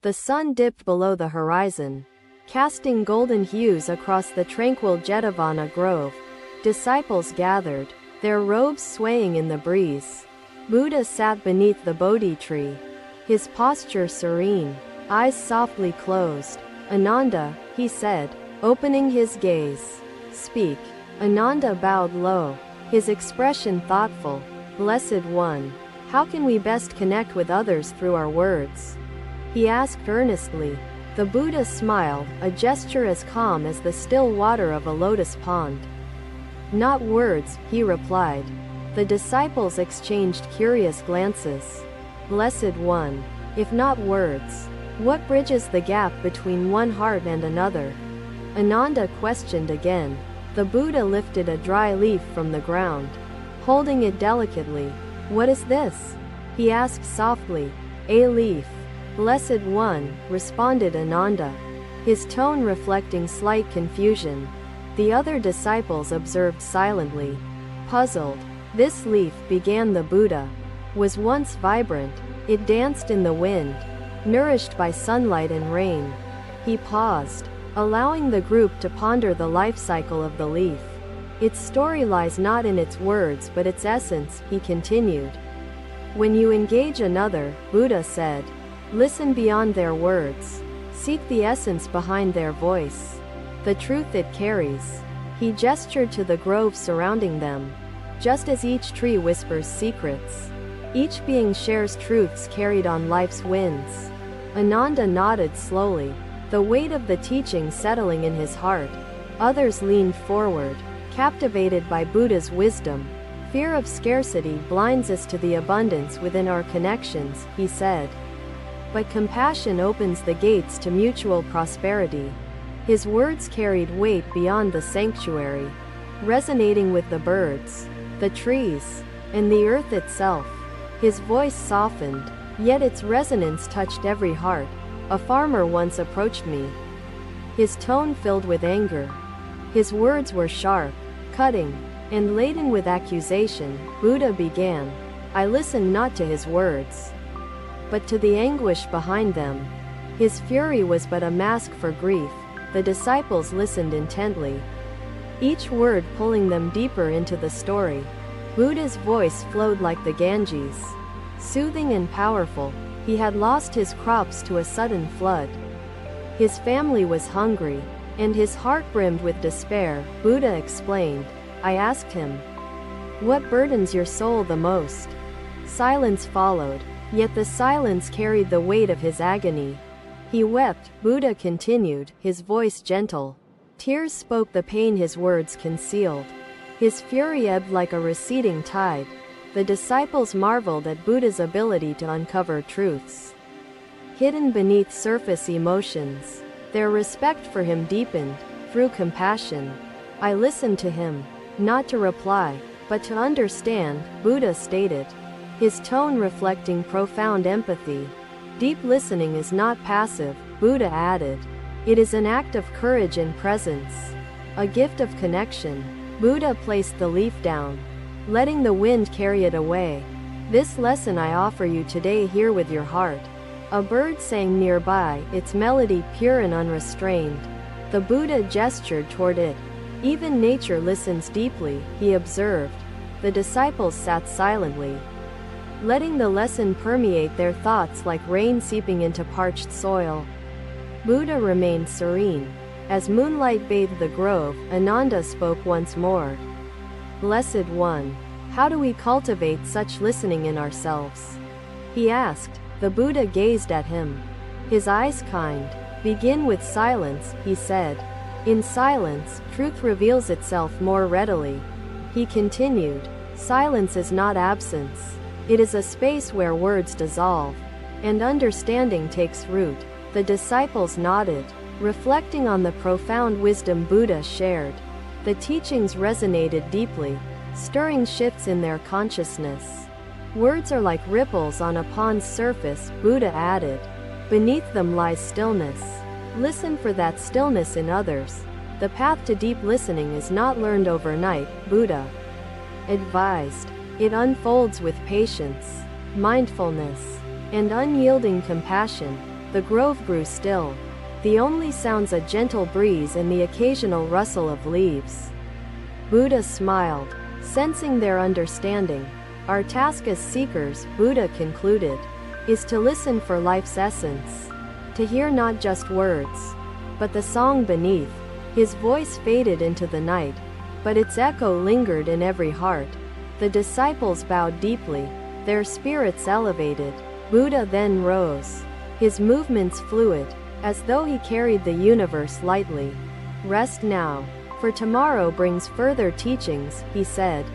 The sun dipped below the horizon, casting golden hues across the tranquil Jetavana grove. Disciples gathered, their robes swaying in the breeze. Buddha sat beneath the Bodhi tree, his posture serene, eyes softly closed. "Ananda," he said, opening his gaze. "Speak." Ananda bowed low, his expression thoughtful. "Blessed One, how can we best connect with others through our words?" he asked earnestly. The Buddha smiled, a gesture as calm as the still water of a lotus pond. "Not words," he replied. The disciples exchanged curious glances. "Blessed One, if not words, what bridges the gap between one heart and another?" Ananda questioned again. The Buddha lifted a dry leaf from the ground, holding it delicately. "What is this?" he asked softly. "A leaf." "Blessed One," responded Ananda, his tone reflecting slight confusion. The other disciples observed silently, puzzled. "This leaf," began the Buddha, "was once vibrant. It danced in the wind, nourished by sunlight and rain." He paused, allowing the group to ponder the life cycle of the leaf. "Its story lies not in its words but its essence," he continued. "When you engage another," Buddha said, "listen beyond their words. Seek the essence behind their voice, the truth it carries." He gestured to the grove surrounding them. "Just as each tree whispers secrets, each being shares truths carried on life's winds." Ananda nodded slowly, the weight of the teaching settling in his heart. Others leaned forward, captivated by Buddha's wisdom. "Fear of scarcity blinds us to the abundance within our connections," he said. "But compassion opens the gates to mutual prosperity." His words carried weight beyond the sanctuary, resonating with the birds, the trees, and the earth itself. His voice softened, yet its resonance touched every heart. "A farmer once approached me, his tone filled with anger. His words were sharp, cutting, and laden with accusation." Buddha began. "I listened not to his words, but to the anguish behind them. His fury was but a mask for grief." The disciples listened intently, each word pulling them deeper into the story. Buddha's voice flowed like the Ganges, soothing and powerful. He had lost his crops to a sudden flood. His family was hungry, and his heart brimmed with despair. Buddha explained. I asked him, "What burdens your soul the most?" Silence followed, yet the silence carried the weight of his agony. He wept. Buddha continued, his voice gentle. Tears spoke the pain his words concealed. His fury ebbed like a receding tide. The disciples marveled at Buddha's ability to uncover truths hidden beneath surface emotions. Their respect for him deepened, through compassion. I listened to him, not to reply, but to understand, Buddha stated, his tone reflecting profound empathy. Deep listening is not passive, Buddha added. It is an act of courage and presence, a gift of connection. Buddha placed the leaf down, letting the wind carry it away. This lesson I offer you today, hear with your heart. A bird sang nearby, its melody pure and unrestrained. The Buddha gestured toward it. Even nature listens deeply, he observed. The disciples sat silently, letting the lesson permeate their thoughts like rain seeping into parched soil. Buddha remained serene. As moonlight bathed the grove, Ananda spoke once more. Blessed One, how do we cultivate such listening in ourselves? He asked. The Buddha gazed at him, his eyes kind. Begin with silence, he said. In silence, truth reveals itself more readily. He continued, silence is not absence. It is a space where words dissolve, and understanding takes root. The disciples nodded, reflecting on the profound wisdom Buddha shared. The teachings resonated deeply, stirring shifts in their consciousness. Words are like ripples on a pond's surface, Buddha added. Beneath them lies stillness. Listen for that stillness in others. The path to deep listening is not learned overnight, Buddha advised. It unfolds with patience, mindfulness, and unyielding compassion. The grove grew still. The only sounds a gentle breeze and the occasional rustle of leaves. Buddha smiled, sensing their understanding. Our task as seekers, Buddha concluded, is to listen for life's essence. To hear not just words, but the song beneath. His voice faded into the night, but its echo lingered in every heart. The disciples bowed deeply, their spirits elevated. Buddha then rose, his movements fluid, as though he carried the universe lightly. Rest now, for tomorrow brings further teachings, he said.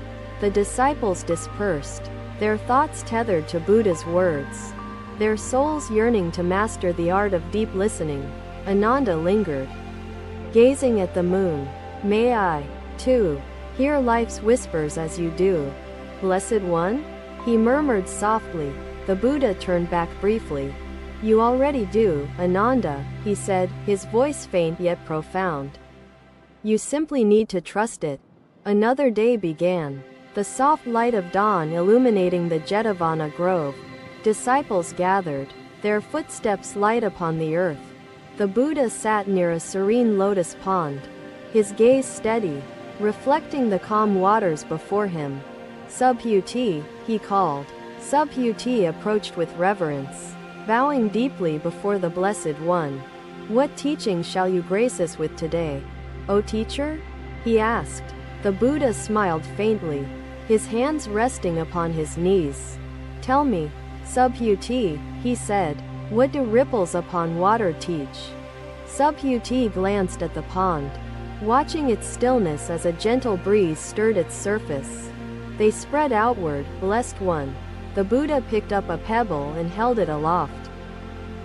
The disciples dispersed, their thoughts tethered to Buddha's words, their souls yearning to master the art of deep listening. Ananda lingered, gazing at the moon. May I, too, hear life's whispers as you do, Blessed One? He murmured softly. The Buddha turned back briefly. You already do, Ananda, he said, his voice faint yet profound. You simply need to trust it. Another day began, the soft light of dawn illuminating the Jetavana grove. Disciples gathered, their footsteps light upon the earth. The Buddha sat near a serene lotus pond, his gaze steady, reflecting the calm waters before him. Subhuti, he called. Subhuti approached with reverence, bowing deeply before the Blessed One. What teaching shall you grace us with today, O teacher? He asked. The Buddha smiled faintly, his hands resting upon his knees. Tell me, Subhuti, he said, what do ripples upon water teach? Subhuti glanced at the pond, watching its stillness as a gentle breeze stirred its surface. They spread outward, Blessed One. The Buddha picked up a pebble and held it aloft.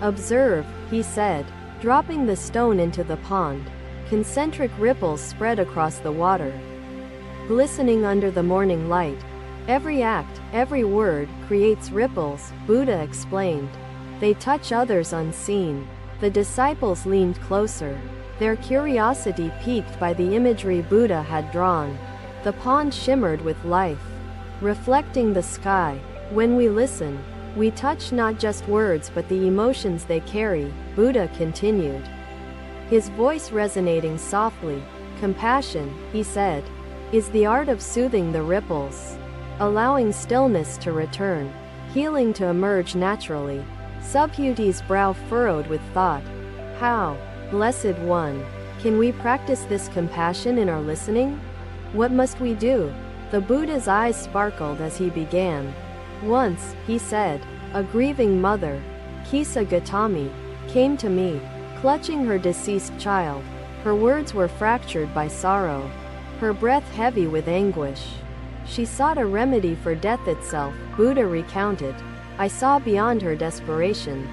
Observe, he said, dropping the stone into the pond. Concentric ripples spread across the water, glistening under the morning light. Every act, every word, creates ripples, Buddha explained. They touch others unseen. The disciples leaned closer, their curiosity piqued by the imagery Buddha had drawn. The pond shimmered with life, reflecting the sky. When we listen, we touch not just words but the emotions they carry, Buddha continued, his voice resonating softly. Compassion, he said, is the art of soothing the ripples, allowing stillness to return, healing to emerge naturally. Subhuti's brow furrowed with thought. How, Blessed One, can we practice this compassion in our listening? What must we do? The Buddha's eyes sparkled as he began. Once, he said, a grieving mother, Kisa Gautami, came to me, clutching her deceased child. Her words were fractured by sorrow, her breath heavy with anguish. She sought a remedy for death itself, Buddha recounted. I saw beyond her desperation.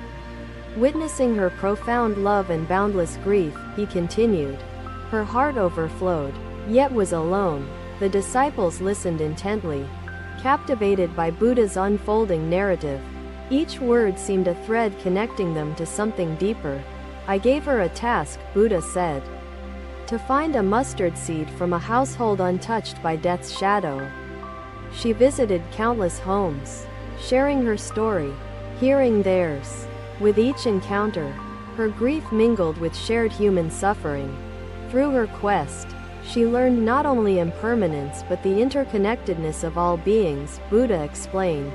Witnessing her profound love and boundless grief, he continued. Her heart overflowed, yet was alone. The disciples listened intently, captivated by Buddha's unfolding narrative. Each word seemed a thread connecting them to something deeper. I gave her a task, Buddha said, to find a mustard seed from a household untouched by death's shadow. She visited countless homes, sharing her story, hearing theirs. With each encounter, her grief mingled with shared human suffering. Through her quest, she learned not only impermanence but the interconnectedness of all beings, Buddha explained.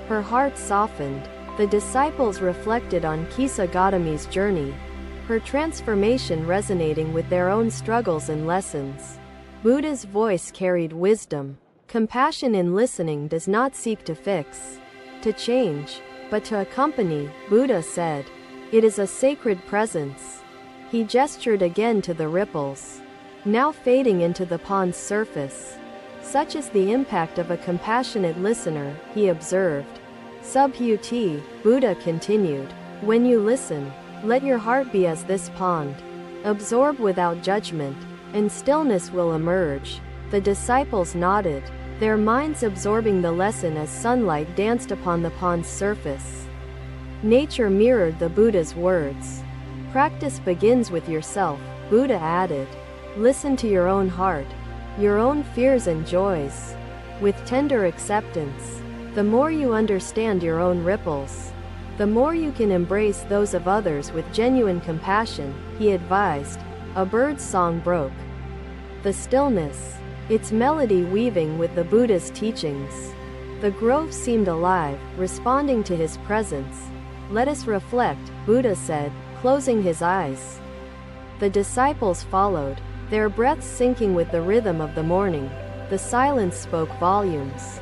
Her heart softened. The disciples reflected on Kisa Gautami's journey, her transformation resonating with their own struggles and lessons. Buddha's voice carried wisdom. Compassion in listening does not seek to fix, to change, but to accompany, Buddha said. It is a sacred presence. He gestured again to the ripples, now fading into the pond's surface. Such is the impact of a compassionate listener, he observed. Subhuti, Buddha continued. When you listen, let your heart be as this pond. Absorb without judgment, and stillness will emerge. The disciples nodded, their minds absorbing the lesson as sunlight danced upon the pond's surface. Nature mirrored the Buddha's words. Practice begins with yourself, Buddha added. Listen to your own heart, your own fears and joys, with tender acceptance. The more you understand your own ripples, The more you can embrace those of others with genuine compassion, he advised. A bird's song broke the stillness, its melody weaving with the Buddha's teachings. The grove seemed alive, responding to his presence. Let us reflect, Buddha said, closing his eyes. The disciples followed, their breaths syncing with the rhythm of the morning. The silence spoke volumes.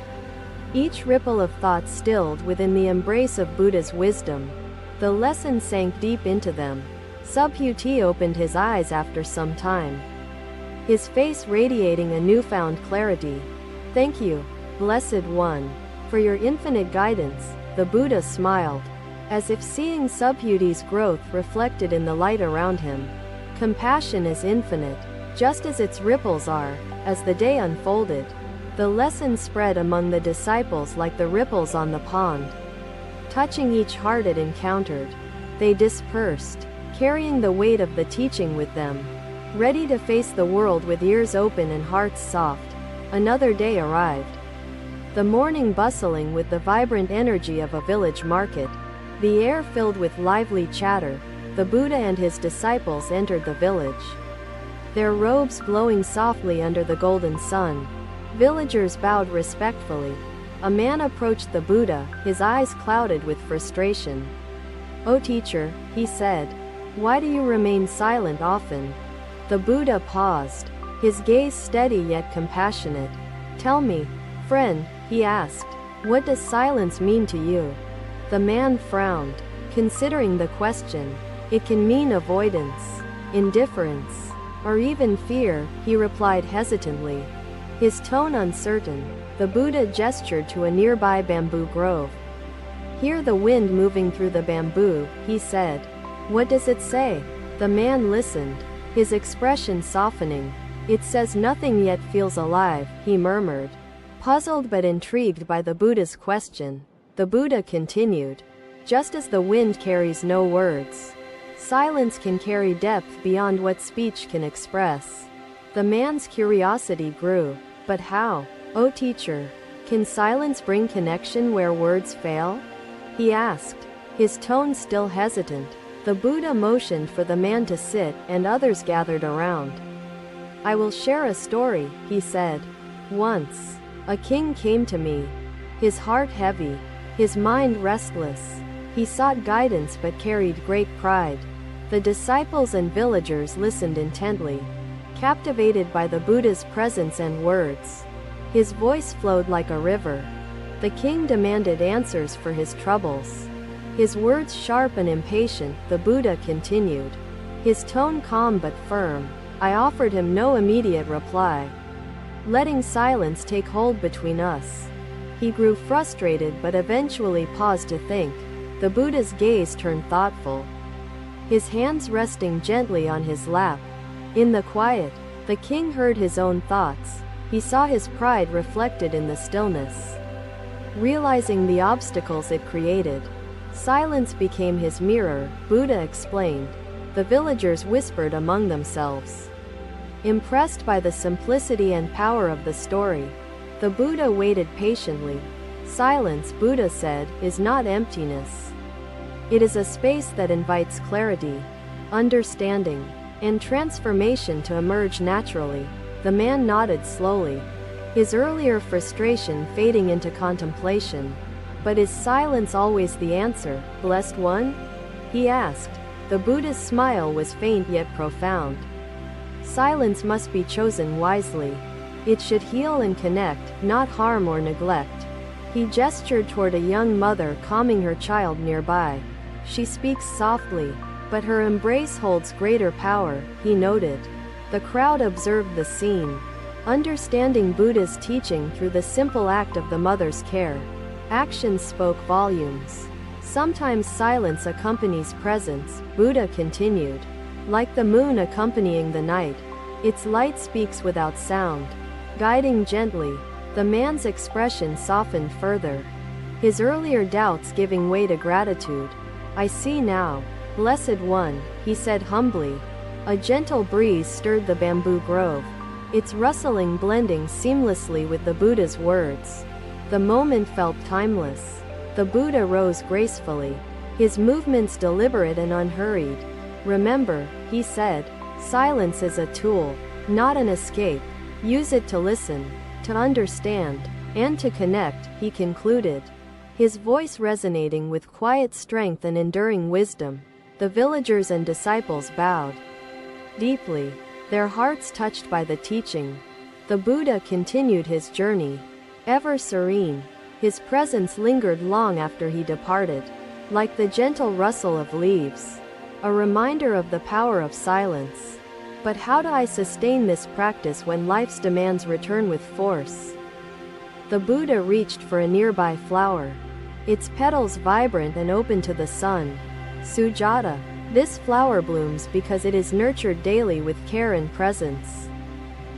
Each ripple of thought stilled within the embrace of Buddha's wisdom. The lesson sank deep into them. Subhuti opened his eyes after some time, his face radiating a newfound clarity. Thank you, Blessed One, for your infinite guidance. The Buddha smiled, as if seeing Subhuti's growth reflected in the light around him. Compassion is infinite, just as its ripples are. As the day unfolded, the lesson spread among the disciples like the ripples on the pond. Touching each heart it encountered, they dispersed, carrying the weight of the teaching with them, ready to face the world with ears open and hearts soft. Another day arrived. The morning bustling with the vibrant energy of a village market, the air filled with lively chatter. The Buddha and his disciples entered the village, their robes glowing softly under the golden sun. Villagers bowed respectfully. A man approached the Buddha, his eyes clouded with frustration. "O teacher," he said, "why do you remain silent often?" The Buddha paused, his gaze steady yet compassionate. "Tell me, friend," he asked, "what does silence mean to you?" The man frowned, considering the question. "It can mean avoidance, indifference, or even fear," he replied hesitantly, his tone uncertain. The Buddha gestured to a nearby bamboo grove. "Hear the wind moving through the bamboo," he said. "What does it say?" The man listened, his expression softening. "It says nothing yet feels alive," he murmured, puzzled but intrigued by the Buddha's question. The Buddha continued, "Just as the wind carries no words, silence can carry depth beyond what speech can express." The man's curiosity grew. "But how, O teacher? Can silence bring connection where words fail?" he asked, his tone still hesitant. The Buddha motioned for the man to sit, and others gathered around. "I will share a story," he said. "Once, a king came to me, his heart heavy, his mind restless. He sought guidance but carried great pride." The disciples and villagers listened intently, captivated by the Buddha's presence and words. His voice flowed like a river. The king demanded answers for his troubles, his words sharp and impatient. The Buddha continued, his tone calm but firm. I offered him no immediate reply, letting silence take hold between us. He grew frustrated but eventually paused to think. The Buddha's gaze turned thoughtful, his hands resting gently on his lap. In the quiet, the king heard his own thoughts. He saw his pride reflected in the stillness. Realizing the obstacles it created, silence became his mirror, Buddha explained. The villagers whispered among themselves, impressed by the simplicity and power of the story. The Buddha waited patiently. Silence, Buddha said, is not emptiness. It is a space that invites clarity, understanding, and transformation to emerge naturally. The man nodded slowly, his earlier frustration fading into contemplation. But is silence always the answer, Blessed One? He asked. The Buddha's smile was faint yet profound. Silence must be chosen wisely. It should heal and connect, not harm or neglect. He gestured toward a young mother calming her child nearby. She speaks softly, but her embrace holds greater power, he noted. The crowd observed the scene, understanding Buddha's teaching through the simple act of the mother's care. Actions spoke volumes. Sometimes silence accompanies presence, Buddha continued. Like the moon accompanying the night, its light speaks without sound, guiding gently. The man's expression softened further, his earlier doubts giving way to gratitude. I see now, Blessed One, he said humbly. A gentle breeze stirred the bamboo grove, its rustling blending seamlessly with the Buddha's words. The moment felt timeless. The Buddha rose gracefully, his movements deliberate and unhurried. "Remember," he said, "silence is a tool, not an escape. Use it to listen, to understand, and to connect," he concluded, his voice resonating with quiet strength and enduring wisdom. The villagers and disciples bowed deeply, their hearts touched by the teaching. The Buddha continued his journey, ever serene. His presence lingered long after he departed, like the gentle rustle of leaves, a reminder of the power of silence. But how do I sustain this practice when life's demands return with force? The Buddha reached for a nearby flower, its petals vibrant and open to the sun. Sujata. This flower blooms because it is nurtured daily with care and presence.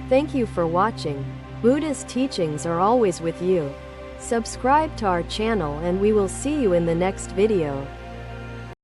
Thank you for watching. Buddha's teachings are always with you. Subscribe to our channel and we will see you in the next video.